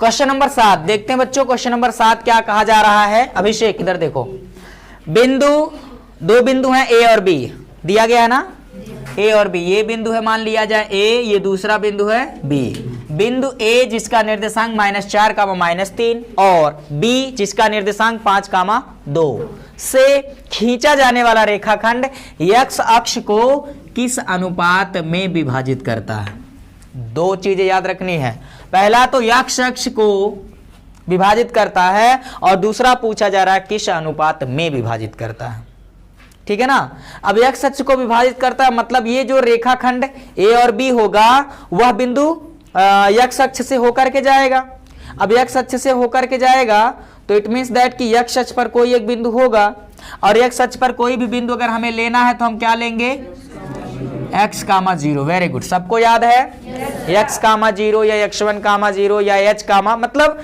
Question number 7 देखते हैं बच्चों। क्वेश्चन नंबर 7 क्या कहा जा रहा है। अभिषेक इधर देखो, दो बिंदु हैं ए और बी, दिया गया है ना, ए और बी। ये बिंदु है, मान लिया जाए ए, ये दूसरा बिंदु है बी। बिंदु ए जिसका निर्देशांक -4, -3 और बी जिसका निर्देशांक 5, 2 से खींचा जाने वाला रेखाखंड x अक्ष को किस अनुपात में विभाजित करता है। दो चीजें याद रखनी है, पहला तो x अक्ष को विभाजित करता है और दूसरा पूछा जा रहा है किस अनुपात में विभाजित करता है। ठीक है ना। अब x अक्ष को विभाजित करता है मतलब ये जो रेखाखंड a और b होगा वह बिंदु x अक्ष से होकर के जाएगा। अब x अक्ष से होकर के जाएगा तो इट मींस दैट कि x अक्ष पर कोई एक बिंदु होगा और x अक्ष पर कोई भी बिंदु अगर हमें लेना है तो हम क्या लेंगे, x, 0। वेरी गुड, सबको याद है x, 0 या x1, 0 या h, मतलब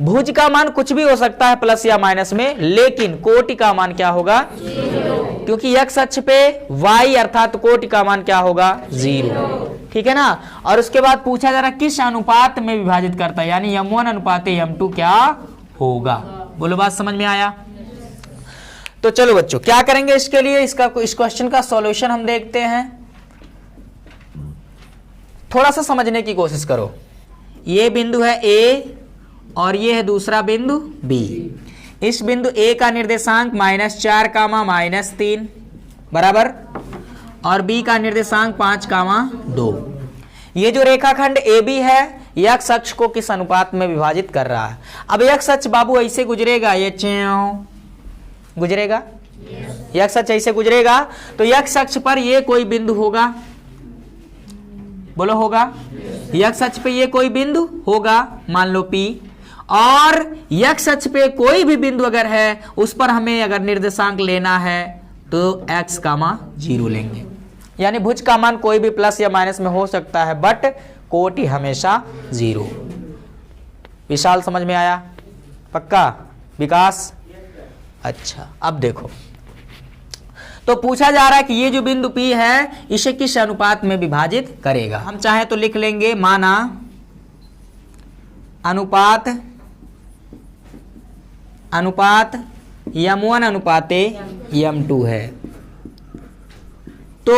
भुज का मान कुछ भी हो सकता है प्लस या माइनस में, लेकिन कोटि का मान क्या होगा, क्योंकि x अक्ष पे y अर्थात कोटि का मान क्या होगा, 0। ठीक है ना। और उसके बाद पूछा जा रहा है किस अनुपात में विभाजित करता है, यानी m1 अनुपात m2 क्या होगा। बोलो, बात समझ में आया। तो चलो बच्चों क्या करेंगे इसके लिए, इस क्वेश्चन का सॉल्यूशन हम देखते हैं। थोड़ा सा समझने की कोशिश करो। ये बिंदु है A और ये है दूसरा बिंदु B। इस बिंदु A का निर्देशांक -4, -3 बराबर और B का निर्देशांक 5, 2। ये जो रेखाखंड AB है x अक्ष को किस अनुपात में विभाजित कर रहा है। अब x अक्ष बाबू ऐसे गुजरेगा, ये गुजरेगा, x अक्ष ऐसे गुजरेगा तो x अक्ष पर ये कोई बिंदु होगा, बोलो होगा, x अक्ष पे ये कोई बिंदु होगा, मान लो P, और x अक्ष पे कोई भी बिंदु अगर है उस पर हमें अगर निर्देशांक लेना है तो x, 0 लेंगे। यानी भुज का मान कोई भी प्लस या माइनस में हो सकता है बट कोटि हमेशा 0। विशाल समझ में आया, पक्का, विकास। अच्छा, अब देखो तो पूछा जा रहा है कि ये जो बिंदु P है इसे किस अनुपात में विभाजित करेगा। हम चाहे तो लिख लेंगे, माना अनुपात m1 अनुपाते m2 है, तो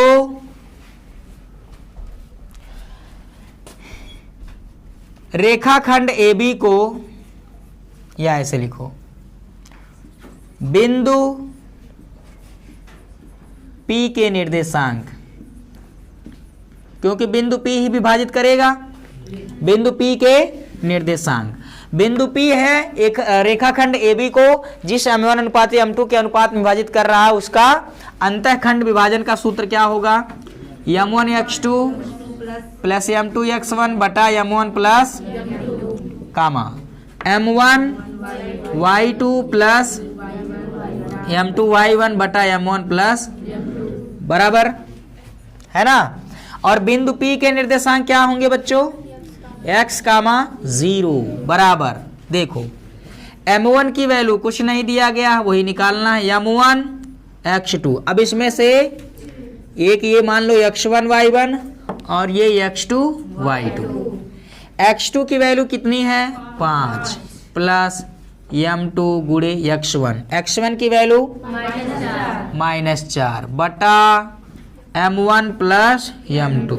रेखाखंड AB को, या ऐसे लिखो, बिंदु P के निर्देशांक, क्योंकि बिंदु P ही विभाजित करेगा, बिंदु P के निर्देशांक। बिंदु P है एक रेखाखंड AB को जिस m1 अनुपात m2 के अनुपात में विभाजित कर रहा है, उसका अंतःखंड विभाजन का सूत्र क्या होगा, m1x2 प्लस m2x1 बटा m1 plus m1 y2 plus m2 y1 बटा m1 प्लस, बराबर है ना। और बिंदु P के निर्देशांक क्या होंगे बच्चों, x, 0 बराबर, देखो m1 की वैल्यू कुछ नहीं दिया गया, वही निकालना है, m1 x2। अब इसमें से एक ये मान लो x1 y1 और ये x2 y2। x2 की वैल्यू कितनी है, 5 प्लस m2 गुणे x1 की वैल्यू -4 बटा m1 प्लस m2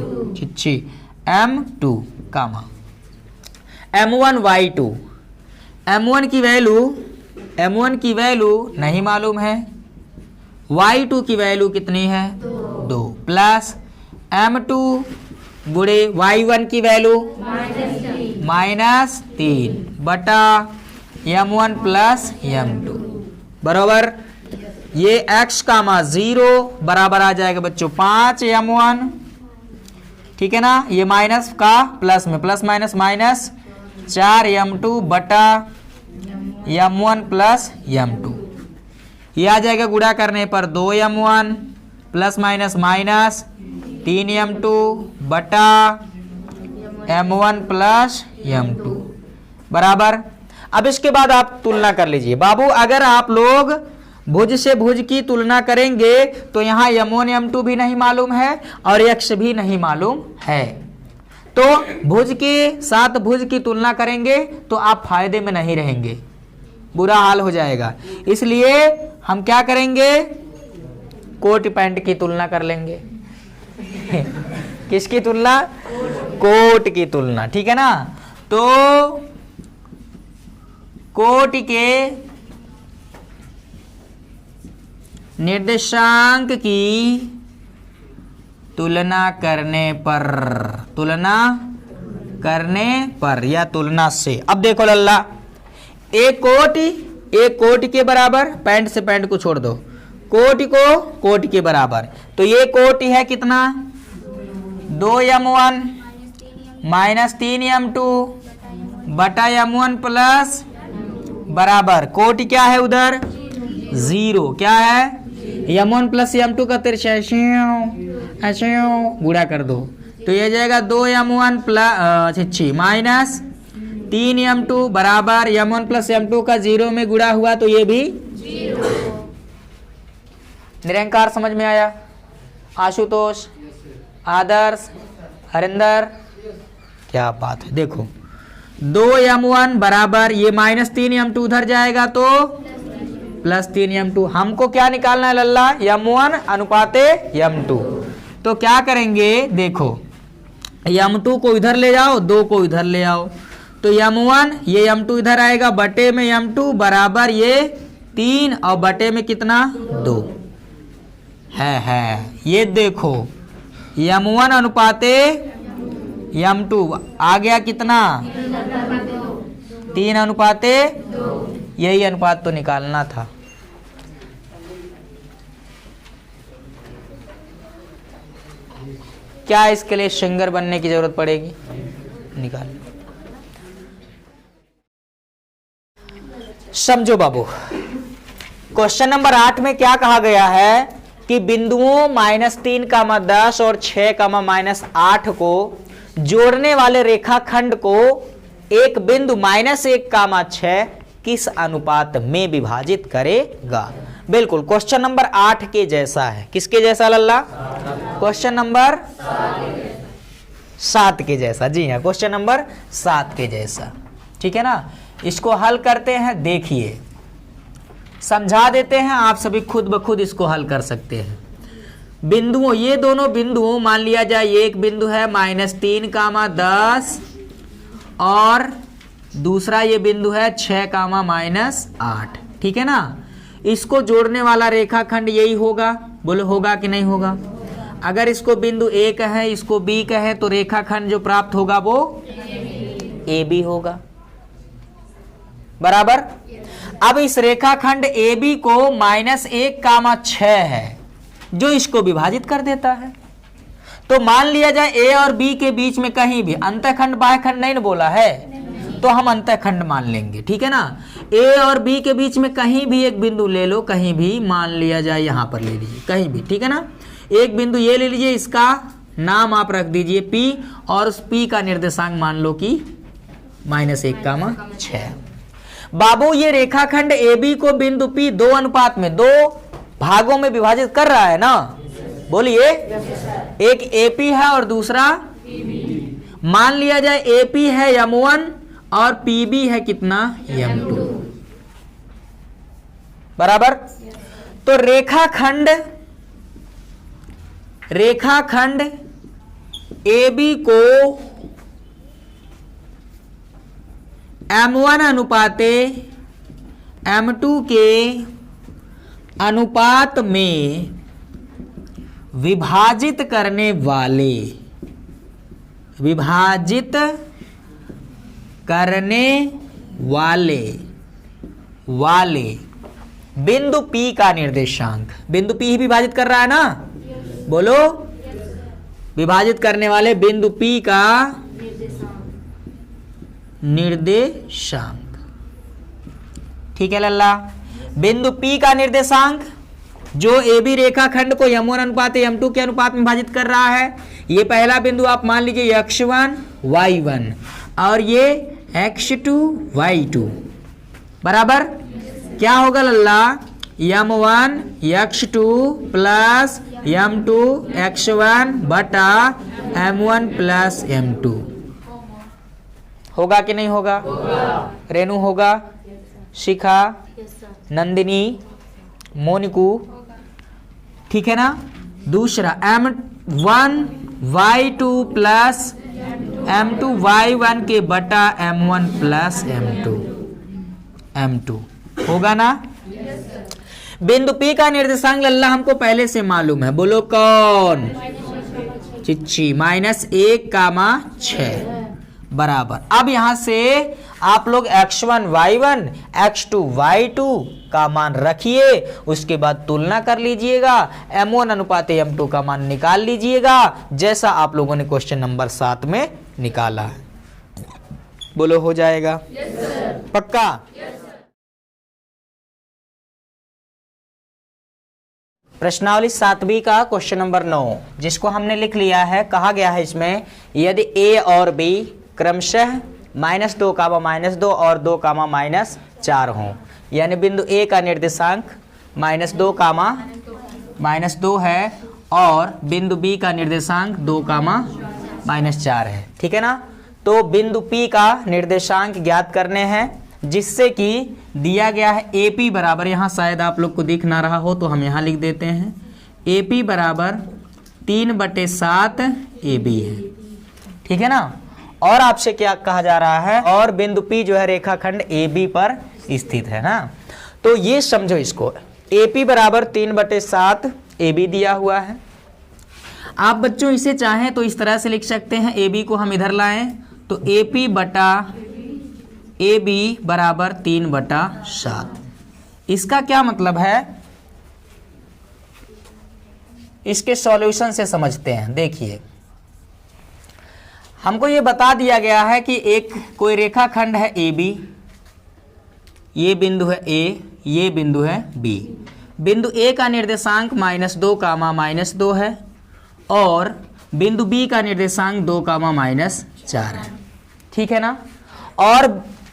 m2 कामा m1 y2। m1 की वैल्यू नहीं मालूम है, y2 की वैल्यू कितनी है, 2 प्लस m2 गुणे y1 की वैल्यू -3 बटा m1 प्लस m2 बराबर, ये x, 0 बराबर आ जाएगा बच्चों 5 m1। ठीक है ना, ये माइनस का प्लस में, प्लस माइनस 4 m2 बटा m1 प्लस m2। ये आ जाएगा गुणा करने पर 2 m1 प्लस माइनस 3 m2 बटा m1 प्लस m2 बराबर। अब इसके बाद आप तुलना कर लीजिए बाबू, अगर आप लोग भुज से भुज की तुलना करेंगे तो यहाँ m1 m2 भी नहीं मालूम है और x भी नहीं मालूम है, तो भुज के साथ भुज की तुलना करेंगे तो आप फायदे में नहीं रहेंगे, बुरा हाल हो जाएगा। इसलिए हम क्या करेंगे, कोट पैंट की तुलना कर लेंगे। किसकी तुलना? कोट की तुलना, ठीक है ना। तो कोट के निर्देशांक की तुलना करने पर या तुलना से। अब देखो लल्ला, एक कोट के बराबर, पैंट से पैंट को छोड़ दो, कोट को कोट के बराबर, तो ये कोट है कितना? 2m1 माइनस 3m2 बटा m1 प्लस बराबर कोट क्या है उधर? 0। क्या है? m1 प्लस m2 का ऐसे गुणा कर दो तो ये जाएगा 2m1 प्लस माइनस 3m2 बराबर m1 प्लस m2 का 0 में गुणा हुआ तो ये भी 0। निरंकार समझ में आया? आशुतोष, आदर्श, हरिंदर, क्या बात है। देखो 2m1 बराबर ये माइनस 3m2 उधर जाएगा तो प्लस 3m2। हमको क्या निकालना है लल्ला? m1 अनुपाते m2। तो क्या करेंगे, देखो m2 को इधर ले जाओ, 2 को इधर ले आओ, तो m1 ये m2 इधर आएगा, बटे में m2 बराबर ये 3 और बटे में कितना? 2 है। ये देखो m1 अनुपाते m2 आ गया कितना? 3 अनुपाते 2। यही अनुपात तो निकालना था। क्या इसके लिए सिंगर बनने की जरूरत पड़ेगी? निकाल समझो बाबू। क्वेश्चन नंबर 8 में क्या कहा गया है कि बिंदुओं -3, 10 और 6, -8 को जोड़ने वाले रेखाखंड को एक बिंदु -1, 6 किस अनुपात में विभाजित करेगा। बिल्कुल क्वेश्चन नंबर 8 के जैसा है। किसके जैसा लल्ला? क्वेश्चन नंबर 7 के जैसा। जी हाँ, क्वेश्चन नंबर 7 के जैसा, ठीक है ना। इसको हल करते हैं, देखिए समझा देते हैं, आप सभी खुद ब खुद इसको हल कर सकते हैं। बिंदुओं, ये दोनों बिंदुओं मान लिया जाए, एक बिंदु है -3, 10 और दूसरा ये बिंदु है 6, -8, ठीक है ना। इसको जोड़ने वाला रेखाखंड यही होगा। बोलो होगा कि नहीं होगा? अगर इसको बिंदु A कहें, इसको B कहें, तो रेखाखंड जो प्राप्त होगा वो AB होगा, बराबर। अब इस रेखाखंड AB को -1, 6 है जो इसको विभाजित कर देता है। तो मान लिया जाए A और B के बीच में कहीं भी, अंतःखंड बाह्यखंड नहीं बोला है, तो हम अंतःखंड मान लेंगे, ठीक है ना। A और B के बीच में कहीं भी एक बिंदु ले लो, कहीं भी मान लिया जाए, यहां पर ले लीजिए कहीं भी, ठीक है ना। एक बिंदु ये ले लीजिए, इसका नाम आप रख दीजिए P और उस P का निर्देशांक मान लो कि -1, 6। बाबू ये रेखाखंड AB को बिंदु P 2 अनुपात में 2 भागों में विभाजित कर रहा है ना। बोलिए, एक AP है और दूसरा मान लिया जाए AP है m1 और PB है कितना? m2, बराबर। तो रेखाखंड AB को m1 अनुपाते m2 के अनुपात में विभाजित करने वाले बिंदु P का निर्देशांक, बिंदु P ही विभाजित कर रहा है ना। बोलो, विभाजित करने वाले बिंदु P का निर्देशांक, ठीक है लल्ला। बिंदु P का निर्देशांक जो AB रेखाखंड को m1 अनुपात m2 के अनुपात में विभाजित कर रहा है। ये पहला बिंदु आप मान लीजिए x1 y1 और ये x2 y2, बराबर। क्या होगा लल्ला? m1 x2 plus m2 x1 बटा m1 प्लस m2। होगा कि नहीं होगा? रेनू होगा, शिखा, नंदिनी, मोनिकू, ठीक है ना। दूसरा m1 y2 plus m2 y1 के बटा m1 प्लस m2 होगा ना। बिंदु P का निर्देशांक लल्ला हमको पहले से मालूम है, बोलो कौन? चिच्ची, -1, 6 बराबर। अब यहां से आप लोग x1 y1 x2 y2 का मान रखिए, उसके बाद तुलना कर लीजिएगा, m1 अनुपात m2 का मान निकाल लीजिएगा, जैसा आप लोगों ने क्वेश्चन नंबर 7 में निकाला है। बोलो हो जाएगा? पक्का? प्रश्नावली 7b का क्वेश्चन नंबर 9, जिसको हमने लिख लिया है, कहा गया है इसमें यदि a और b क्रमशः -2, -2 और 2, -4 हों, यानी बिंदु A का निर्देशांक -2, -2 है और बिंदु B का निर्देशांक 2, -4 है, ठीक है ना। तो बिंदु P का निर्देशांक ज्ञात करने हैं, जिससे कि दिया गया है AP बराबर, यहाँ शायद आप लोग को दिख ना रहा हो तो हम यहाँ लिख देते हैं, AP बराबर 3/7 AB है, ठीक है ना। और आपसे क्या कहा जा रहा है, और बिंदु P जो है रेखाखंड AB पर स्थित है ना। तो ये समझो, इसको AP बराबर 3/7 AB दिया हुआ है। आप बच्चों इसे चाहें तो इस तरह से लिख सकते हैं, AB को हम इधर लाएं तो AP बटा AB बराबर 3/7। इसका क्या मतलब है, इसके सॉल्यूशन से समझते हैं। देखिए, हमको ये बता दिया गया है कि एक कोई रेखाखंड है AB, ये बिंदु है A, ये बिंदु है B। बिंदु A का निर्देशांक -2, -2 है और बिंदु B का निर्देशांक 2, -4 है, ठीक है ना। और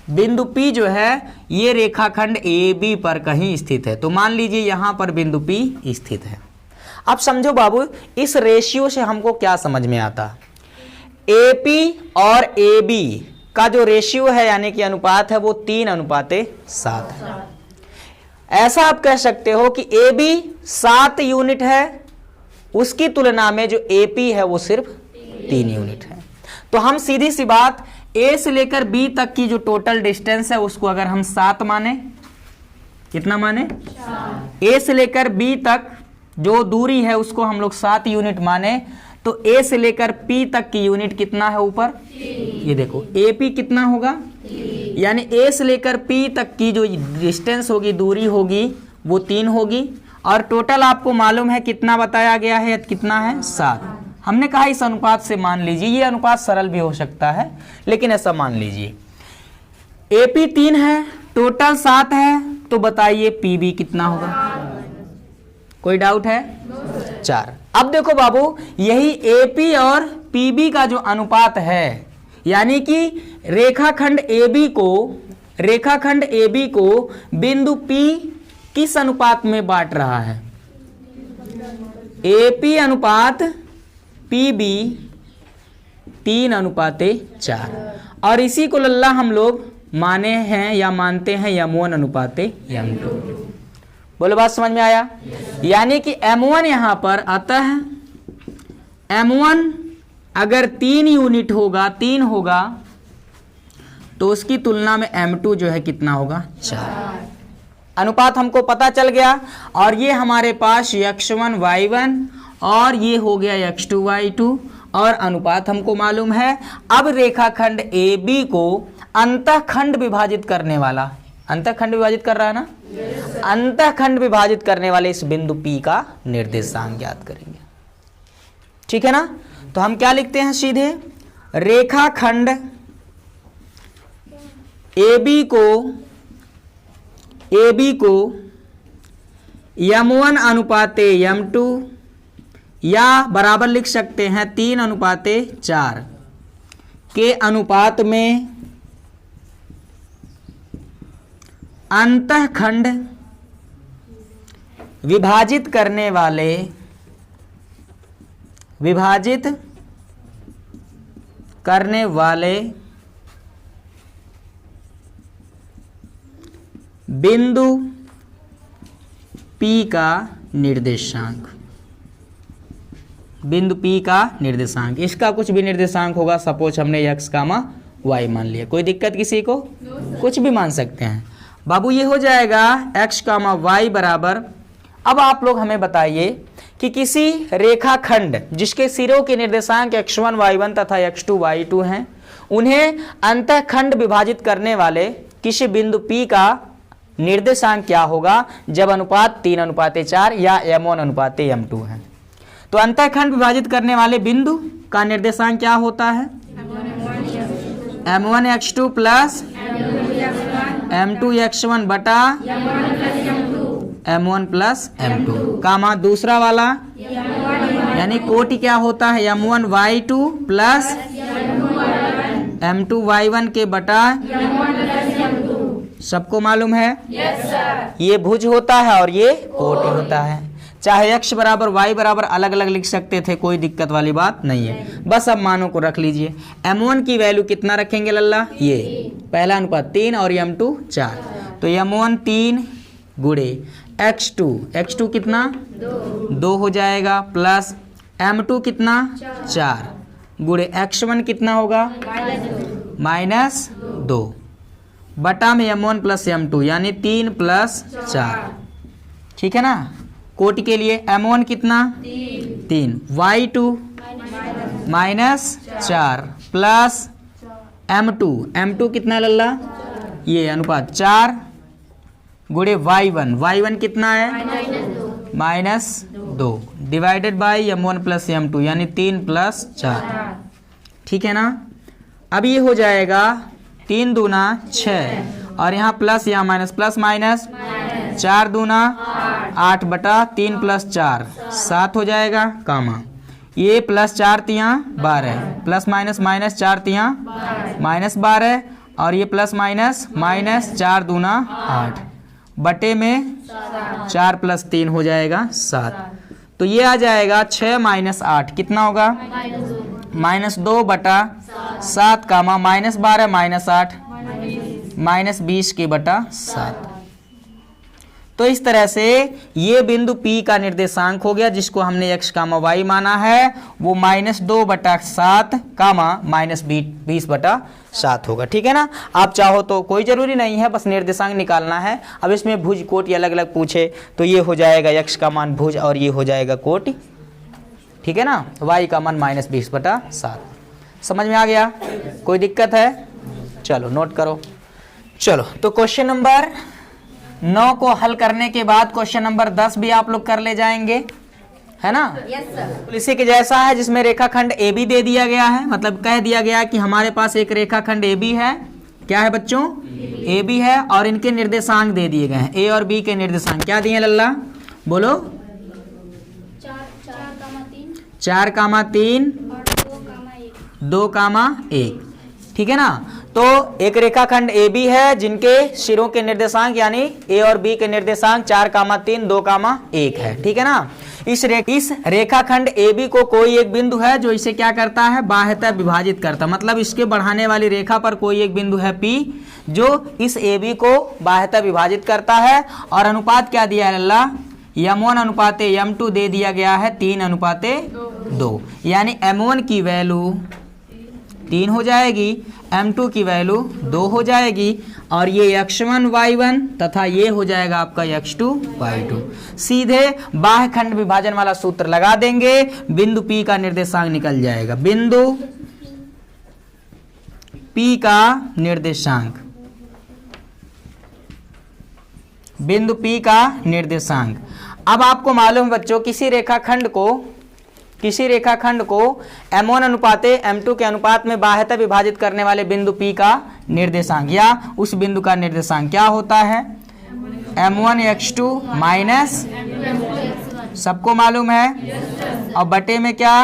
बिंदु P जो है ये रेखाखंड AB पर कहीं स्थित है, तो मान लीजिए यहां पर बिंदु P स्थित है। अब समझो बाबू, इस रेशियो से हमको क्या समझ में आता, AP और AB का जो रेशियो है यानी कि अनुपात है, वो 3:7 है। ऐसा आप कह सकते हो कि AB 7 यूनिट है, उसकी तुलना में जो AP है वो सिर्फ 3 यूनिट है। तो हम सीधी सी बात, A से लेकर B तक की जो टोटल डिस्टेंस है उसको अगर हम 7 माने, कितना माने? A से लेकर B तक जो दूरी है उसको हम लोग 7 यूनिट माने, तो A से लेकर P तक की यूनिट कितना है ऊपर? ये देखो AP कितना होगा, यानी A से लेकर P तक की जो डिस्टेंस होगी, दूरी होगी, वो 3 होगी। और टोटल आपको मालूम है कितना बताया गया है, कितना है? 7। हमने कहा इस अनुपात से मान लीजिए, ये अनुपात सरल भी हो सकता है, लेकिन ऐसा मान लीजिए AP 3 है, टोटल 7 है, तो बताइए PB कितना होगा? कोई डाउट है? 4। अब देखो बाबू, यही AP और PB का जो अनुपात है, यानी कि रेखाखंड AB को बिंदु P किस अनुपात में बांट रहा है? AP अनुपात PB 3:4। और इसी को लल्ला हम लोग माने हैं या मानते हैं M1 अनुपात M2। बोलो बात समझ में आया? यानी कि M1 यहां पर, अतः M1 अगर 3 यूनिट होगा, 3 होगा, तो उसकी तुलना में M2 जो है कितना होगा? 4। अनुपात हमको पता चल गया। और ये हमारे पास x1 y1 और ये हो गया x2 y2, और अनुपात हमको मालूम है। अब रेखाखंड AB को अंतःखंड विभाजित करने वाला, अंतःखंड विभाजित कर रहा है ना, अंतःखंड विभाजित करने वाले इस बिंदु P का निर्देशांक ज्ञात करेंगे, ठीक है ना। तो हम क्या लिखते हैं सीधे, रेखाखंड AB को M1 अनुपात M2 या बराबर लिख सकते हैं 3:4 के अनुपात में अंतःखंड विभाजित करने वाले विभाजित करने वाले बिंदु P का निर्देशांक, बिंदु P का निर्देशांक, इसका कुछ भी निर्देशांक होगा, सपोज हमने x, y मान लिया, कोई दिक्कत किसी को? कुछ भी मान सकते हैं बाबू। ये हो जाएगा x, y बराबर। अब आप लोग हमें बताइए कि किसी रेखाखंड जिसके सिरों के निर्देशांक x1, y1 तथा x2, y2 हैं, उन्हें अंतःखंड विभाजित करने वाले किसी बिंदु P का निर्देशांक क्या होगा जब अनुपात 3:4 या m1:m2 है। तो अंतःखंड विभाजित करने वाले बिंदु का निर्देशांक क्या होता है? m1x2 प्लस m2x1 बटा m1 प्लस m2 कामा दूसरा वाला यानी कोटि क्या होता है? m1y2 प्लस m2y1 के बटा, सबको मालूम है? yes, sir। ये भुज होता है और ये कोटि होता है। चाहे x बराबर y बराबर अलग अलग लिख सकते थे, कोई दिक्कत वाली बात नहीं है, बस अब मानों को रख लीजिए। m1 की वैल्यू कितना रखेंगे लल्ला? ये पहला अनुपात 3 और m2 4, तो m1 3 गुणे x2 कितना? 2 हो जाएगा, प्लस m2 कितना? 4 गुणे x1 कितना होगा? -2 बटा में m1 प्लस m2 यानी 3 प्लस 4, ठीक है ना। कोटि के लिए m1 कितना? 3 y2 -4 प्लस m2 कितना लल्ला? ये अनुपात 4 गुणे y1 कितना है? -2 divided by m1 plus m2 यानी 3 प्लस 4, ठीक है ना। अब ये हो जाएगा 3 दूना 6 और यहाँ प्लस यहाँ माइनस, प्लस माइनस 4 दूना 8 बटा 3 प्लस 4 7 हो जाएगा, कामा ये प्लस 4 तियाँ 12 प्लस माइनस -4 तियाँ -12 और ये प्लस माइनस -4 दूना 8 बटे में 4 प्लस 3 हो जाएगा 7। तो ये आ जाएगा 6 - 8 कितना होगा? -2 बटा 7 कामा -12 -8 -20 के बटा 7। तो इस तरह से ये बिंदु P का निर्देशांक हो गया, जिसको हमने x, y माना है, वो -2 बटा 7 कामा -20 बटा 7 होगा, ठीक है ना। आप चाहो तो, कोई जरूरी नहीं है, बस निर्देशांक निकालना है। अब इसमें भुज कोटि अलग अलग पूछे तो ये हो जाएगा x का मान भुज और ये हो जाएगा कोटि, ठीक है ना। y का मान -20 बटा 7। समझ में आ गया? कोई दिक्कत है? चलो नोट करो। चलो तो क्वेश्चन नंबर 9 को हल करने के बाद क्वेश्चन नंबर 10 भी आप लोग कर ले जाएंगे, है ना। Yes sir. इसी के जैसा है, जिसमें रेखाखंड AB दे दिया गया है, मतलब कह दिया गया है कि हमारे पास एक रेखाखंड AB है। क्या है बच्चों? AB है और इनके निर्देशांक दे दिए गए हैं। A और B के निर्देशांक क्या दिए लल्ला? बोलो। 4,3 और 2,1, ठीक है ना। तो एक रेखाखंड AB है जिनके सिरों के निर्देशांक यानी A और B के निर्देशांक 4,3 2,1 है, ठीक है ना। इस रेखाखंड AB को कोई एक बिंदु है जो इसे क्या करता है? बाह्यतः विभाजित करता, मतलब इसके बढ़ाने वाली रेखा पर कोई एक बिंदु है P जो इस AB को बाह्यतः विभाजित करता है। और अनुपात क्या दिया है लल्ला? m1 m2 दे दिया गया है 3:2, यानी m1 की वैल्यू 3 हो जाएगी, m2 की वैल्यू 2 हो जाएगी और ये x1 y1 तथा ये हो जाएगा आपका x2 y2। सीधे बाह्य खंड विभाजन वाला सूत्र लगा देंगे, बिंदु P का निर्देशांक निकल जाएगा। बिंदु P का निर्देशांक, बिंदु P का निर्देशांक। अब आपको मालूम बच्चों, किसी रेखाखंड को m1:m2 के अनुपात में बाह्यतः विभाजित करने वाले बिंदु P का निर्देशांक या उस बिंदु का निर्देशांक क्या होता है? m1x2 माइनस, सबको मालूम है, और बटे में क्या?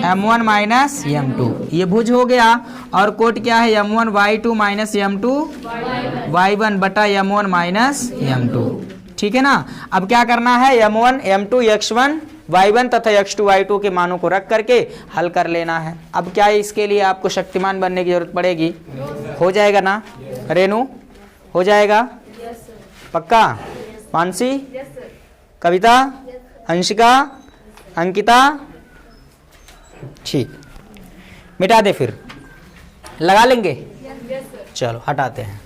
m1 माइनस m2, ये भुज हो गया। और कोट क्या है? m1 y2 minus m2 y1 बटा m1 माइनस m2, ठीक है ना। अब क्या करना है? m1 m2 x1 y1 तथा x2 y2 के मानों को रख करके हल कर लेना है। अब क्या है, इसके लिए आपको शक्तिमान बनने की जरूरत पड़ेगी? हो जाएगा ना रेनू? हो जाएगा पक्का? मानसी, कविता, अंशिका, अंकिता, ठीक, मिटा दे फिर, लगा लेंगे। चलो हटाते हैं।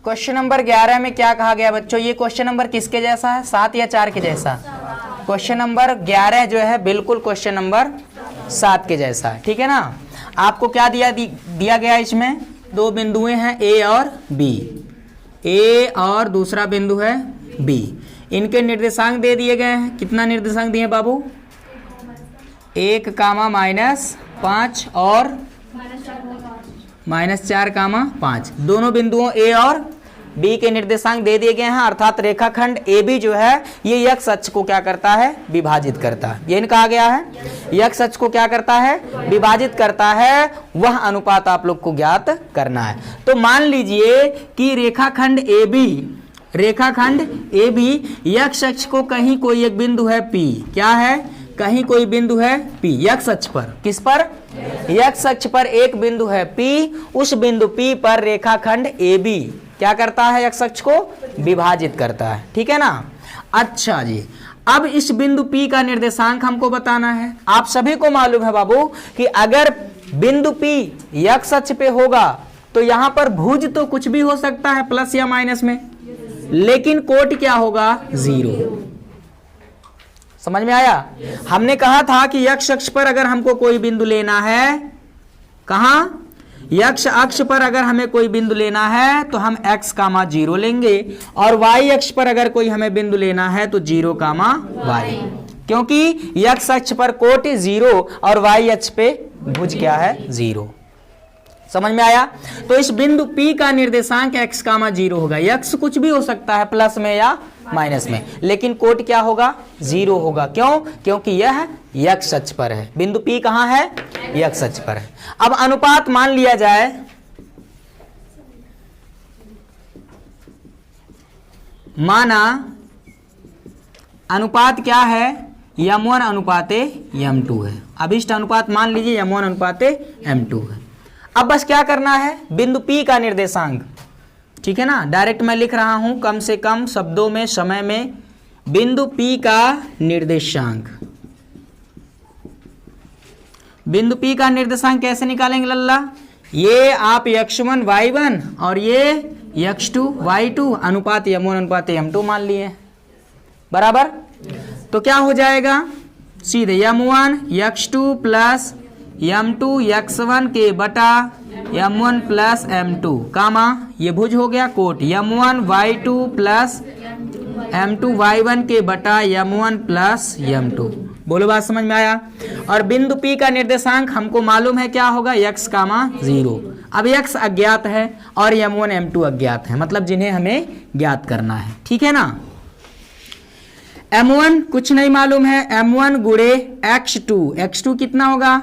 क्वेश्चन नंबर 11 में क्या कहा गया बच्चों? ये क्वेश्चन नंबर किसके जैसा है? 7 या 4 के जैसा? क्वेश्चन नंबर 11 जो है बिल्कुल क्वेश्चन नंबर 7 के जैसा है, ठीक है ना। आपको क्या दिया गया इसमें? 2 बिंदुएं हैं A और B, A और दूसरा बिंदु है B। इनके निर्देशांक दे दिए गए हैं। कितना निर्देशांक दिए बाबू? 1, -5 और -4, 5। दोनों बिंदुओं A और B के निर्देशांक दे दिए गए हैं, अर्थात रेखाखंड AB जो है ये x अक्ष को क्या करता है? विभाजित करता है। ये कहा गया है x अक्ष को क्या करता है? विभाजित करता है। वह अनुपात आप लोग को ज्ञात करना है। तो मान लीजिए कि रेखाखंड AB x अक्ष को कहीं कोई एक बिंदु है P, क्या है? कहीं कोई बिंदु है P x अक्ष पर। किस पर? x अक्ष पर एक बिंदु है P। उस बिंदु P पर रेखाखंड AB क्या करता है? x अक्ष को विभाजित करता है, ठीक है ना। अच्छा जी, अब इस बिंदु P का निर्देशांक हमको बताना है। आप सभी को मालूम है बाबू कि अगर बिंदु P x अक्ष पे होगा तो यहां पर भुज तो कुछ भी हो सकता है, प्लस या माइनस में, लेकिन कोट क्या होगा? 0। समझ में आया? हमने कहा था कि x अक्ष पर अगर हमको कोई बिंदु लेना है, कहां? x अक्ष पर अगर हमें कोई बिंदु लेना है तो हम x, 0 लेंगे, और y अक्ष पर अगर कोई हमें बिंदु लेना है तो 0, y, क्योंकि x अक्ष पर कोट 0 और y अक्ष पे भुज क्या है? 0। समझ में आया? तो इस बिंदु P का निर्देशांक x, 0 होगा। x कुछ भी हो सकता है, प्लस में या माइनस में, लेकिन कोट क्या होगा? 0 होगा। क्यों? क्योंकि यह x अक्ष पर है। बिंदु P कहां है? x अक्ष पर है। अब अनुपात मान लिया जाए, माना अनुपात क्या है? m1 अनुपाते m2 है। अभिष्ट अनुपात मान लीजिए m1 अनुपाते m2 है। अब बस क्या करना है? बिंदु P का निर्देशांक, ठीक है ना। डायरेक्ट मैं लिख रहा हूं कम से कम शब्दों में, समय में। बिंदु P का निर्देशांक, बिंदु P का निर्देशांक कैसे निकालेंगे लल्ला? ये आप x1 y1 और ये x2 y2 अनुपात m1 अनुपात m2 मान लिए, बराबर। तो क्या हो जाएगा? सीधे m1 x2 plus m2 x1 के बटा m1 प्लस m2, कामा ये भुज हो गया, coat m1 y2 plus m2 y1 के बटा m1 प्लस m2। बोलो बात समझ में आया? और बिंदु P का निर्देशांक हमको मालूम है क्या होगा? x, 0। अब x अज्ञात है और m1 m2 अज्ञात है, मतलब जिन्हें हमें ज्ञात करना है, ठीक है ना। m1 कुछ नहीं मालूम है, m1 गुणे x2 कितना होगा?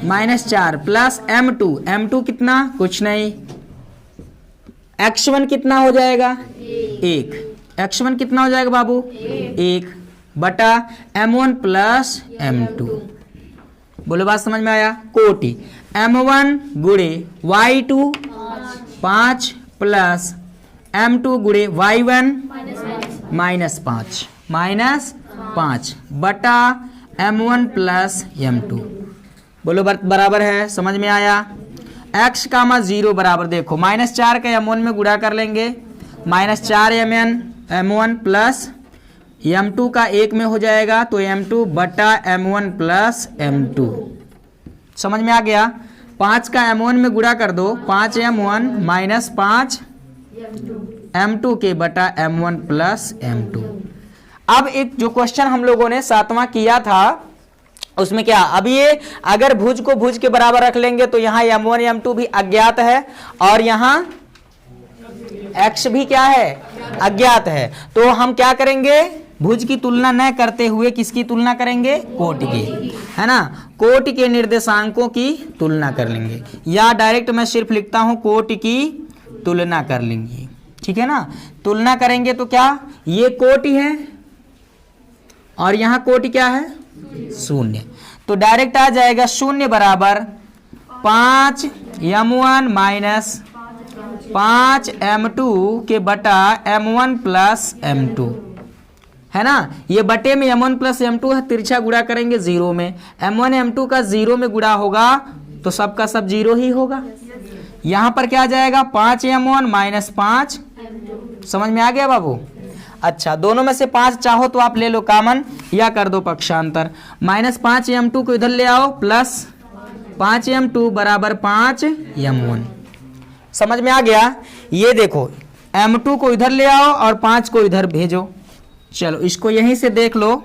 -4 प्लस m2 कितना? कुछ नहीं। x1 कितना हो जाएगा? 1। x1 कितना हो जाएगा बाबू? 1 बटा m1 प्लस m2। बोलो बात समझ में आया? कोटि m1 गुणे y2 5 प्लस m2 गुणे y1 -5 बटा m1 प्लस m2। बोलो बराबर है? समझ में आया? x, 0 बराबर, देखो -4 का m1 में गुणा कर लेंगे, -4 m1 प्लस m2 का 1 में हो जाएगा, तो m2 बटा m1 प्लस m2। समझ में आ गया? 5 का m1 में गुणा कर दो, 5 m1 माइनस 5 m2 के बटा m1 प्लस m2। अब एक जो क्वेश्चन हम लोगों ने 7वां किया था उसमें क्या, अब ये अगर भुज को भुज के बराबर रख लेंगे तो यहाँ m1 m2 भी अज्ञात है और यहाँ x भी क्या है? अज्ञात है। तो हम क्या करेंगे? भुज की तुलना न करते हुए किसकी तुलना करेंगे? कोटि की, है ना। कोटि के निर्देशांकों की तुलना कर लेंगे, या डायरेक्ट मैं सिर्फ लिखता हूं कोटि की तुलना कर लेंगे। ठीक है ना। तुलना करेंगे तो क्या, ये कोटि है और यहां कोटि क्या है, शून्य, तो डायरेक्ट आ जाएगा शून्य बराबर 5m1 माइनस 5m2 के बटा m1 प्लस m2 है ना। ये बटे में m1 प्लस m2 है, तिरछा गुणा करेंगे 0 में, m1 m2 का 0 में गुणा होगा तो सबका सब 0 ही होगा। यहां पर क्या आ जाएगा 5m1 माइनस 5, समझ में आ गया बाबू। अच्छा, दोनों में से 5 चाहो तो आप ले लो कॉमन या कर दो पक्षांतर, माइनस 5m2 को इधर ले आओ प्लस 5m2 बराबर 5m1, समझ में आ गया। ये देखो m2 को इधर ले आओ और 5 को इधर भेजो, चलो इसको यहीं से देख लो,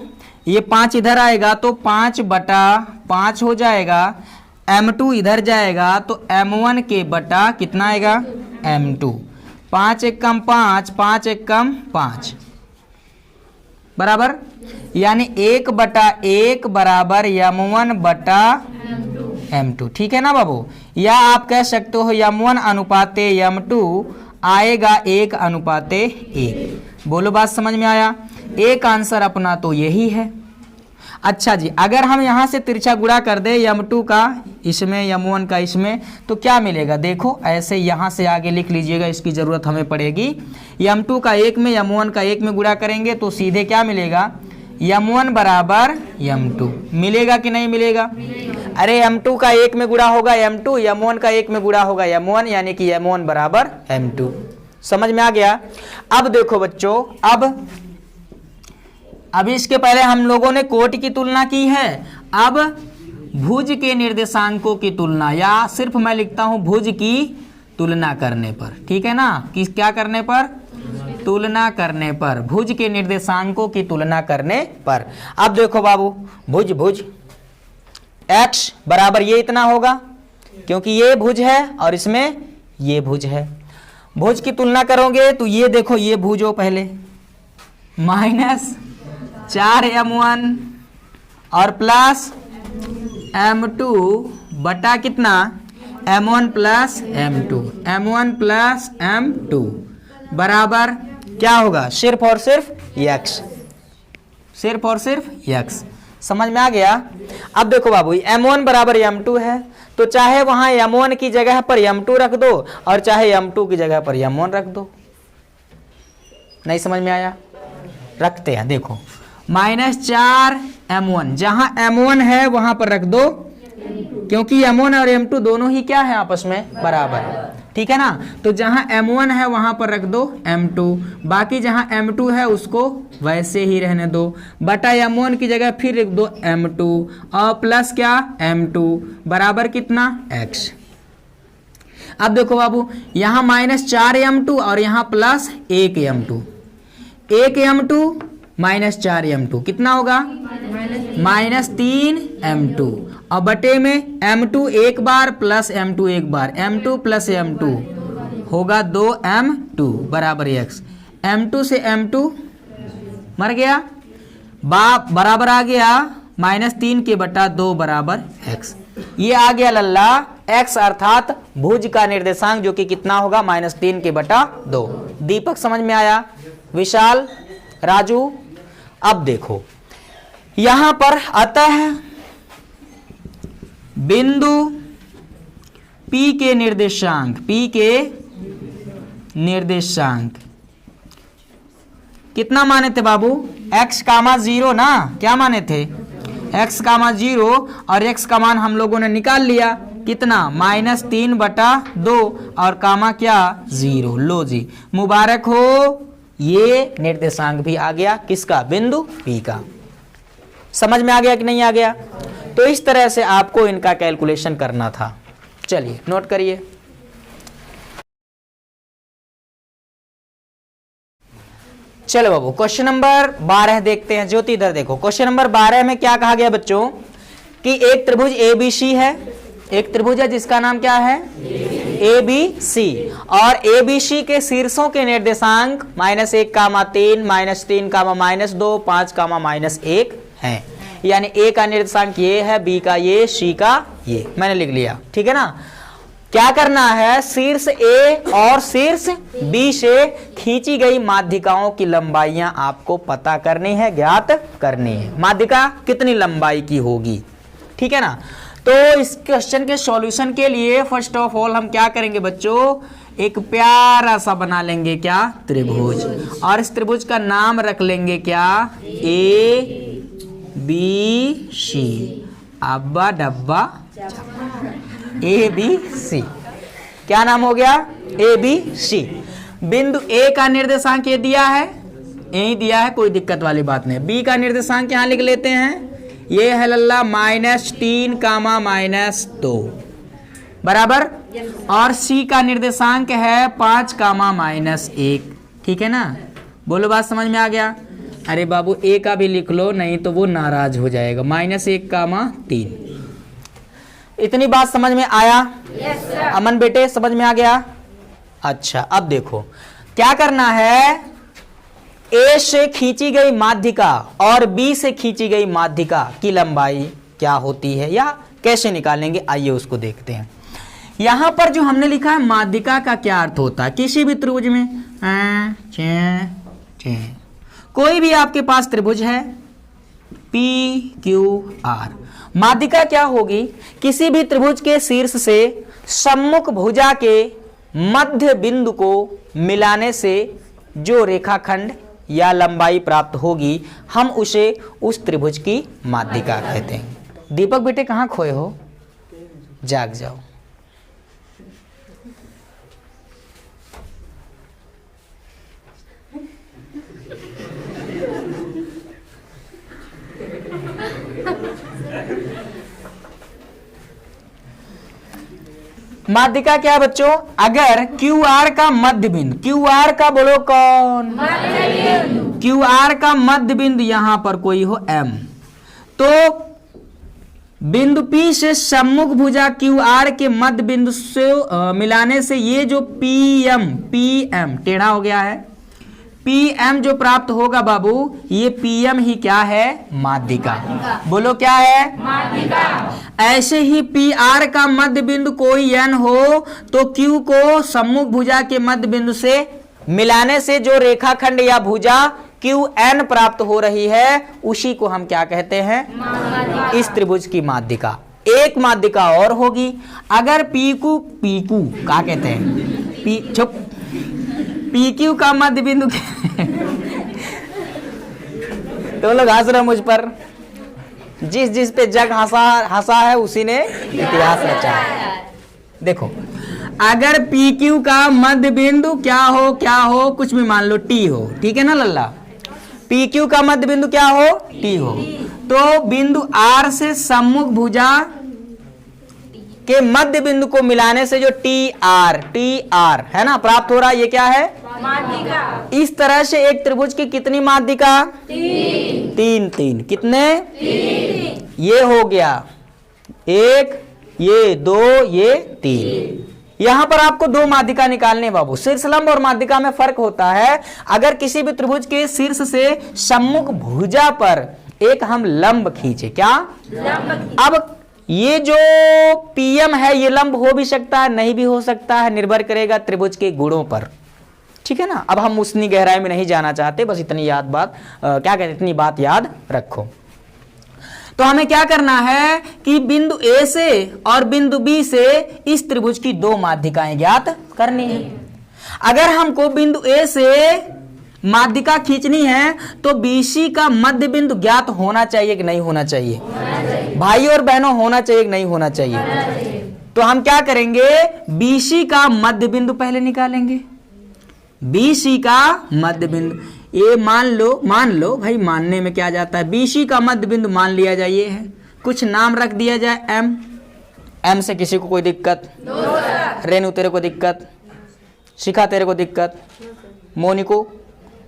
ये 5 इधर आएगा तो 5 बटा 5 हो जाएगा, m2 इधर जाएगा तो m1 के बटा कितना आएगा m2, 5 एक कम 5, 5 एक कम 5 बराबर, यानी 1 बटा 1 बराबर m1 बटा m2, ठीक है ना बाबू। या आप कह सकते हो m1 अनुपाते m2 आएगा 1 अनुपाते 1। बोलो बात समझ में आया। एक आंसर अपना तो यही है। अच्छा जी, अगर हम यहाँ से तिरछा गुणा कर दे m2 का इसमें m1 का इसमें तो क्या मिलेगा, देखो ऐसे यहाँ से आगे लिख लीजिएगा, इसकी ज़रूरत हमें पड़ेगी। m2 का 1 में m1 का 1 में गुणा करेंगे तो सीधे क्या मिलेगा, m1 बराबर m2 मिलेगा कि नहीं मिलेगा। अरे m2 का 1 में गुणा होगा m2, m1 का 1 में गुणा होगा m1, यानी कि m1 बराबर m2, समझ में आ गया। अब देखो बच्चों, अब इसके पहले हम लोगों ने कोटि की तुलना की है, अब भुज के निर्देशांकों की तुलना, या सिर्फ मैं लिखता हूं भुज की तुलना करने पर, ठीक है ना, किस क्या करने पर, तुलना करने पर, भुज के निर्देशांकों की तुलना करने पर। अब देखो बाबू, भुज x बराबर ये इतना होगा क्योंकि ये भुज है और इसमें ये भुज है। भुज की तुलना करोगे तो ये देखो, ये भुज हो पहले माइनस 4m1 और प्लस m2 बटा कितना m1 plus m2, m1 plus m2 बराबर क्या होगा, सिर्फ और सिर्फ x, सिर्फ और सिर्फ x, समझ में आ गया। अब देखो बाबू, m1 बराबर m2 है तो चाहे वहां m1 की जगह पर m2 रख दो और चाहे m2 की जगह पर m1 रख दो। नहीं समझ में आया, रखते हैं, देखो -4m1, जहां m1 है वहां पर रख दो क्योंकि m1 और m2 दोनों ही क्या है आपस में बराबर, ठीक है ना। तो जहां m1 है वहां पर रख दो m2, बाकी जहां m2 है उसको वैसे ही रहने दो, बटा m1 की जगह फिर रख दो m2 और प्लस क्या m2 बराबर कितना x। अब देखो बाबू, यहां -4m2 और यहां प्लस 1m2, 1m2 -4m2 कितना होगा -3m2 और बटे में m2 एक बार प्लस m2 एक बार, m2 प्लस m2 होगा 2m2 बराबर x। m2 से m2 मर गया, बराबर आ गया -3 के बटा 2 बराबर x। ये आ गया लल्ला x अर्थात भुज का निर्देशांक जो कि कितना होगा -3 के बटा 2। दीपक समझ में आया, विशाल, राजू। अब देखो यहां पर अतः बिंदु P के निर्देशांक, P के निर्देशांक कितना माने थे बाबू, x कामा 0 ना, क्या माने थे x कामा 0 और x का मान हम लोगों ने निकाल लिया कितना -3 बटा 2 और कामा क्या 0। लो जी, मुबारक हो, ये निर्देशांक भी आ गया किसका, बिंदु P का। समझ में आ गया कि नहीं आ गया। तो इस तरह से आपको इनका कैलकुलेशन करना था। चलिए नोट करिए। चलो बाबू, क्वेश्चन नंबर 12 देखते हैं। ज्योति इधर देखो, क्वेश्चन नंबर 12 में क्या कहा गया बच्चों कि एक त्रिभुज ABC है, एक त्रिभुज है जिसका नाम क्या है ABC, और ABC के शीर्षों के निर्देशांक -1, -3, -3, -2, 5, -1 है। यानी A का निर्देशांक ये है, B का ये, C का ये, मैंने लिख लिया, ठीक है ना। क्या करना है, शीर्ष ए और शीर्ष बी से खींची गई माध्यिकाओं की लंबाइयां आपको पता करनी है, ज्ञात करनी है। माध्यिका कितनी लंबाई की होगी, ठीक है ना। तो इस क्वेश्चन के सॉल्यूशन के लिए फर्स्ट ऑफ ऑल हम क्या करेंगे बच्चों, एक प्यारा सा बना लेंगे क्या, त्रिभुज, और इस त्रिभुज का नाम रख लेंगे क्या, ए बी सी, अब्बा डब्बा ए बी सी। क्या नाम हो गया, ए बी सी। बिंदु ए का निर्देशांक ये दिया है, यही दिया है, कोई दिक्कत वाली बात नहीं। बी का निर्देशांक यहां लिख लेते हैं, ये है लल्ला -3 कामा -2 बराबर, और सी का निर्देशांक है 5 कामा -1, ठीक है ना। बोलो बात समझ में आ गया। अरे बाबू ए का भी लिख लो, नहीं तो वो नाराज हो जाएगा, -1 कामा 3। इतनी बात समझ में आया? yes, sir. अमन बेटे समझ में आ गया? अच्छा, अब देखो क्या करना है, ए से खींची गई माध्यिका और बी से खींची गई माध्यिका की लंबाई क्या होती है या कैसे निकालेंगे, आइए उसको देखते हैं। यहां पर जो हमने लिखा है माध्यिका का क्या अर्थ होता है, किसी भी त्रिभुज में कोई भी आपके पास त्रिभुज है पी क्यू आर, माध्यिका क्या होगी, किसी भी त्रिभुज के शीर्ष से सम्मुख भुजा के मध्य बिंदु को मिलाने से जो रेखाखंड या लंबाई प्राप्त होगी, हम उसे उस त्रिभुज की माध्यिका कहते हैं। दीपक बेटे कहाँ खोए हो, जाग जाओ। माध्यिका क्या बच्चों, अगर क्यू आर का मध्य बिंदु, क्यू आर का बोलो कौन, क्यू आर का मध्य बिंदु यहां पर कोई हो एम, तो बिंदु पी से सम्मुख भुजा क्यू आर के मध्य बिंदु से मिलाने से ये जो पीएम टेढ़ा हो गया है, पीएम जो प्राप्त होगा बाबू, ये पीएम ही क्या है, माध्यिका। बोलो क्या है, माध्यिका। ऐसे ही पी आर का मध्य बिंदु कोई एन हो तो क्यू को सम्मुख भुजा के मध्य बिंदु से मिलाने से जो रेखाखंड या भुजा क्यू एन प्राप्त हो रही है, उसी को हम क्या कहते हैं, इस त्रिभुज की माध्यिका। एक माध्यिका और होगी, अगर पीकू क्या कहते हैं, पी क्यू का मध्य बिंदु तो लोग हंस रहे मुझ पर, जिस पे जग हंसा है उसी ने इतिहास रचा है। देखो अगर पी क्यू का मध्य बिंदु क्या हो कुछ भी मान लो टी हो, ठीक है ना लल्ला, पी क्यू का मध्य बिंदु क्या हो, टी हो, तो बिंदु आर से सम्मुख भुजा के मध्य बिंदु को मिलाने से जो टी आर है ना प्राप्त हो रहा है, ये क्या है, माध्यिका। इस तरह से एक त्रिभुज की कितनी माध्यिका, तीन। कितने, ये हो गया एक, ये दो, ये तीन। यहां पर आपको दो माध्यिका निकालने बाबू। शीर्ष लंब और माध्यिका में फर्क होता है। अगर किसी भी त्रिभुज के शीर्ष से सम्मुख भुजा पर एक हम लंब खींचे, क्या लंब, अब ये जो पीएम है ये लंब हो भी सकता है, नहीं भी हो सकता है, निर्भर करेगा त्रिभुज के गुणों पर, ठीक है ना। अब हम उतनी गहराई में नहीं जाना चाहते, बस इतनी इतनी बात याद रखो। तो हमें क्या करना है कि बिंदु ए से और बिंदु बी से इस त्रिभुज की दो माध्यिकाएं ज्ञात करनी है। अगर हमको बिंदु ए से माध्यिका खींचनी है तो बीसी का मध्य बिंदु ज्ञात होना चाहिए कि नहीं होना चाहिए, भाई और बहनों होना चाहिए कि नहीं होना चाहिए। तो हम क्या करेंगे, बीसी का मध्य बिंदु पहले निकालेंगे, बीसी का मध्य बिंदु, ये मान लो भाई, मानने में क्या जाता है, बीसी का मध्य बिंदु मान लिया जाए ये है, कुछ नाम रख दिया जाए एम से किसी को कोई दिक्कत, रेनू तेरे को दिक्कत, शिखा तेरे को दिक्कत, मोनिको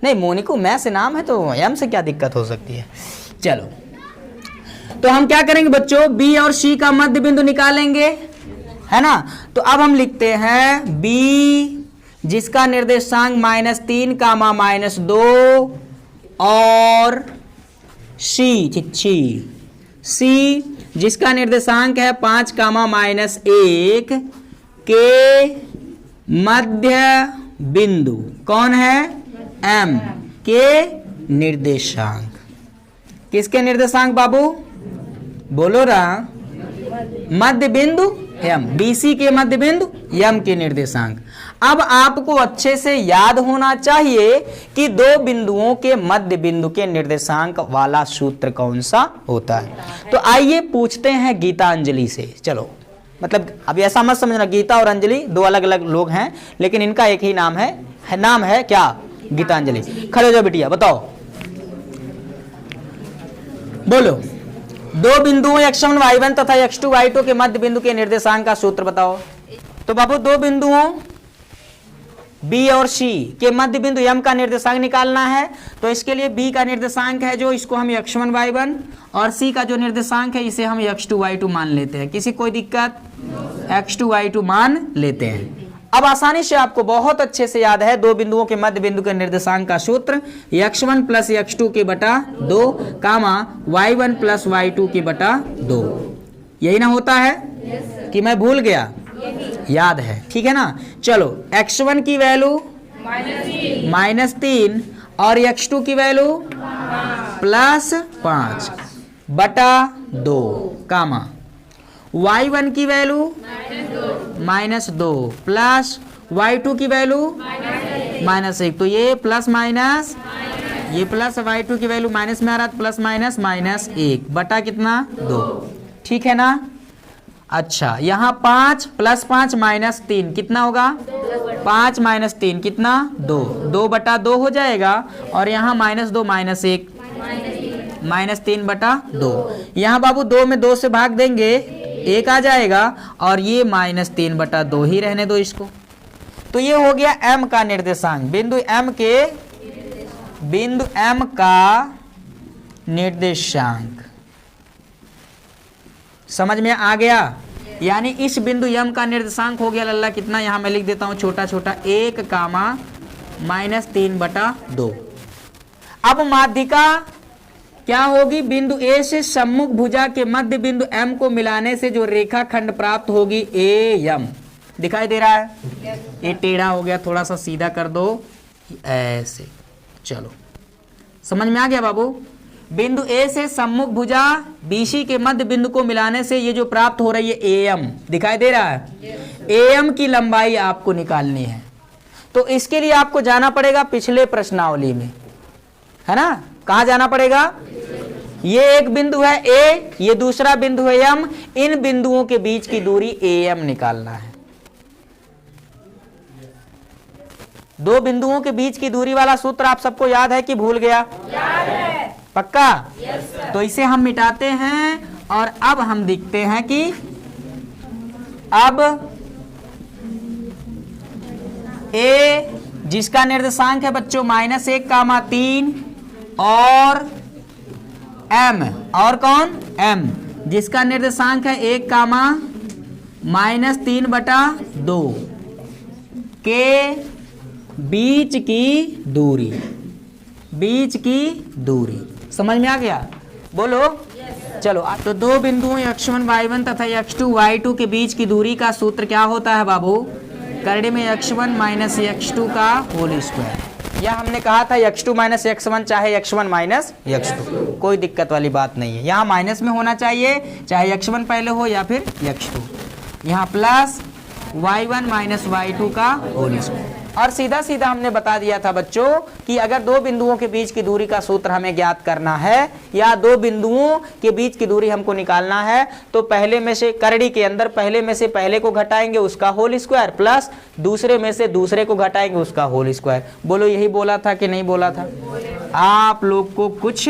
नहीं, मोनिको मैं से नाम है तो एम से क्या दिक्कत हो सकती है। चलो तो हम क्या करेंगे बच्चों, बी और सी का मध्य बिंदु निकालेंगे, है ना। तो अब हम लिखते हैं बी जिसका निर्देशांक -3 कामा -2 और सी जिसका निर्देशांक है 5 कामा -1, के मध्य बिंदु कौन है? m के निर्देशांक। किसके निर्देशांक बाबू? बोलो रहा। मध्य बिंदु m, BC के मध्य बिंदु m के निर्देशांक। अब आपको अच्छे से याद होना चाहिए कि दो बिंदुओं के मध्य बिंदु के निर्देशांक वाला सूत्र कौन सा होता है। तो आइए पूछते हैं गीतांजलि से। चलो, मतलब अब ऐसा मत समझना गीता और अंजलि दो अलग अलग लोग हैं, लेकिन इनका एक ही नाम है। नाम है क्या? गीतांजलि। खड़े हो जाओ बिटिया, बताओ, बोलो। दो बिंदुओं x1 y1 तथा x2 y2 के मध्य बिंदु के निर्देशांक का सूत्र बताओ। तो बाबू दो बिंदुओं B और C के मध्य बिंदु M का निर्देशांक निकालना है। तो इसके लिए B का निर्देशांक है जो, इसको हम x1 y1, और C का जो निर्देशांक है इसे हम x2 y2 मान लेते हैं। किसी कोई दिक्कत? x2 y2 मान लेते हैं। अब आसानी से आपको बहुत अच्छे से याद है दो बिंदुओं के मध्य बिंदु के निर्देशांक का सूत्र x1 प्लस x2 के बटा 2 कामा y1 प्लस y2 के बटा 2। यही ना होता है कि मैं भूल गया? याद है, ठीक है ना। चलो, x1 की वैल्यू -3 और x2 की वैल्यू +5 बटा 2 कामा y1 की वैल्यू -2 प्लस y2 की वैल्यू -1। तो ये प्लस माइनस, ये प्लस y2 की वैल्यू माइनस में आ रहा है, प्लस माइनस -1 बटा कितना? 2। ठीक है ना। अच्छा, यहाँ 5 + 5 -3 कितना होगा? 5 - 3 कितना? 2। 2 बटा 2 हो जाएगा, और यहाँ -2 -1 -3 बटा 2। यहाँ बाबू 2 में 2 से भाग देंगे 1 आ जाएगा, और ये -3 बटा 2 ही रहने दो इसको। तो ये हो गया M का निर्देशांक, बिंदु M का निर्देशांक। समझ में आ गया? यानी इस बिंदु M का निर्देशांक हो गया लल्ला कितना? यहां मैं लिख देता हूं छोटा छोटा, 1 कामा -3 बटा 2। अब माध्यिका क्या होगी? बिंदु A से सम्मुख भुजा के मध्य बिंदु M को मिलाने से जो रेखाखंड प्राप्त होगी AM। दिखाई दे रहा है? ये टेढ़ा हो गया, थोड़ा सा सीधा कर दो ऐसे। चलो, समझ में आ गया बाबू? बिंदु A से सम्मुख भुजा BC के मध्य बिंदु को मिलाने से ये जो प्राप्त हो रही है AM, दिखाई दे रहा है? AM की लंबाई आपको निकालनी है। तो इसके लिए आपको जाना पड़ेगा पिछले प्रश्नावली में, है ना। कहाँ जाना पड़ेगा? ये एक बिंदु है A, ये दूसरा बिंदु है M, इन बिंदुओं के बीच की दूरी AM निकालना है। दो बिंदुओं के बीच की दूरी वाला सूत्र आप सबको याद है कि भूल गया? याद है। पक्का? यस। तो इसे हम मिटाते हैं, और अब हम देखते हैं कि अब A जिसका निर्देशांक है बच्चों -1 कामा 3, और M, और कौन? M जिसका निर्देशांक है 1 कामा -3 बटा 2 के बीच की दूरी, बीच की दूरी। समझ में आ गया? बोलो। चलो, तो दो बिंदुओं x1 y1 तथा x2 y2 के बीच की दूरी का सूत्र क्या होता है बाबू? करड़े में x1 - x2 का होल स्क्वायर। या हमने कहा था x2 - x1 चाहे x1 - x2, कोई दिक्कत वाली बात नहीं है। यहाँ माइनस में होना चाहिए, चाहे x1 पहले हो या फिर x2। यहाँ प्लस y1 - y2 का होल स्क्वायर। और सीधा सीधा हमने बता दिया था बच्चों कि अगर दो बिंदुओं के बीच की दूरी का सूत्र हमें ज्ञात करना है, या दो बिंदुओं के बीच की दूरी हमको निकालना है, तो पहले में से करड़ी के अंदर पहले में से पहले को घटाएंगे उसका होल स्क्वायर, प्लस दूसरे में से दूसरे को घटाएंगे उसका होल स्क्वायर। बोलो, यही बोला था कि नहीं बोला था? आप लोग को कुछ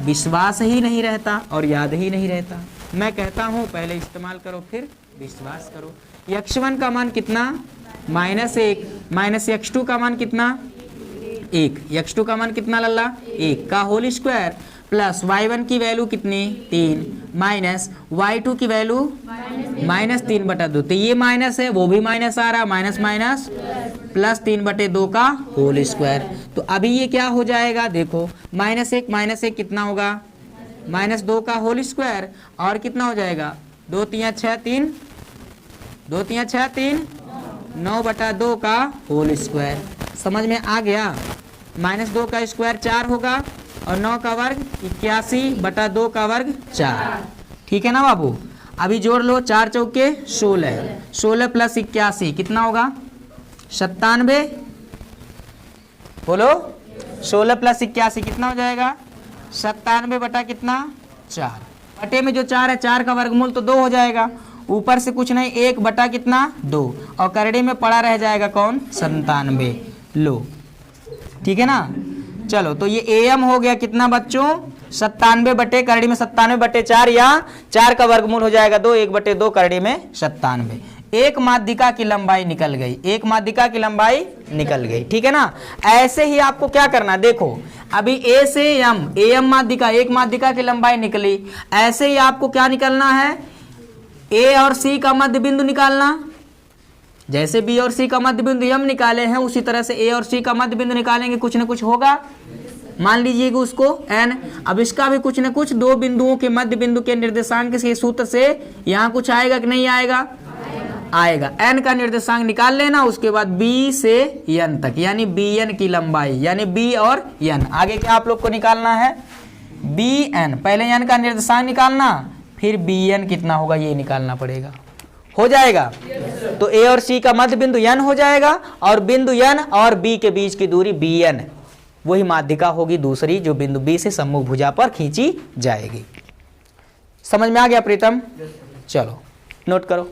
विश्वास ही नहीं रहता और याद ही नहीं रहता। मैं कहता हूं पहले इस्तेमाल करो फिर विश्वास करो। x1 का मान कितना? -1 - x2 का मान कितना? 1। x2 का मान कितना लल्ला? 1 का होल स्क्वायर, प्लस y1 की वैल्यू कितनी? 3, माइनस y2 की वैल्यू -3 बटा 2। तो ये माइनस है, वो भी माइनस आ रहा, माइनस माइनस प्लस 3 बटे 2 का होल स्क्वायर। तो अभी ये क्या हो जाएगा? देखो, -1 कितना होगा? -2 का होल स्क्वायर, और कितना हो जाएगा? 2 × 3 = 6, 3 2 3 6 3 9/2 का होल स्क्वायर। समझ में आ गया। -2 का स्क्वायर 4 होगा और 9 का वर्ग 81/2 का वर्ग 4। ठीक है ना बाबू। अभी जोड़ लो, 4 चौके 16, 16 + 81 कितना होगा 97। बोलो 16 + 81 कितना हो जाएगा 97 बटा कितना 4। बटे में जो 4 है 4 का वर्गमूल तो 2 हो जाएगा। ऊपर से कुछ नहीं 1 बटा कितना 2 और करड़ी में पड़ा रह जाएगा कौन 97। लो ठीक है ना। चलो तो ये AM हो गया कितना बच्चों 97 बटे करड़ी में 97/4 या 4 का वर्गमूल हो जाएगा 2, 1/2 करड़ी में 97। एक माध्यिका की लंबाई निकल गई, एक माध्यिका की लंबाई निकल गई। ठीक है ना। ऐसे ही आपको क्या करना, देखो अभी A से M, AM माध्यिका, एक माध्यिका की लंबाई निकली। ऐसे ही आपको क्या निकलना है A और C का मध्य बिंदु निकालना। जैसे B और C का मध्य बिंदु M निकाले हैं उसी तरह से A और C का मध्य बिंदु निकालेंगे, कुछ न कुछ होगा। मान लीजिएगा उसको n। अब इसका भी कुछ न कुछ, दो बिंदुओं के मध्य बिंदु के निर्देशांक के सूत्र से यहाँ कुछ आएगा कि नहीं आएगा, आएगा। n का निर्देशांक निकाल लेना। उसके बाद B से n तक यानी Bn की लंबाई, यानी B और n। आगे क्या आप लोग को निकालना है Bn। पहले n का निर्देशांक निकालना, फिर Bn कितना होगा ये निकालना पड़ेगा। हो जाएगा तो A और C का मध्य बिंदु n हो जाएगा और बिंदु n और B के बीच की दूरी Bn, वही माध्यिका होगी दूसरी जो बिंदु B से सम्मुख भुजा पर खींची जाएगी। समझ में आ गया प्रीतम? चलो नोट करो।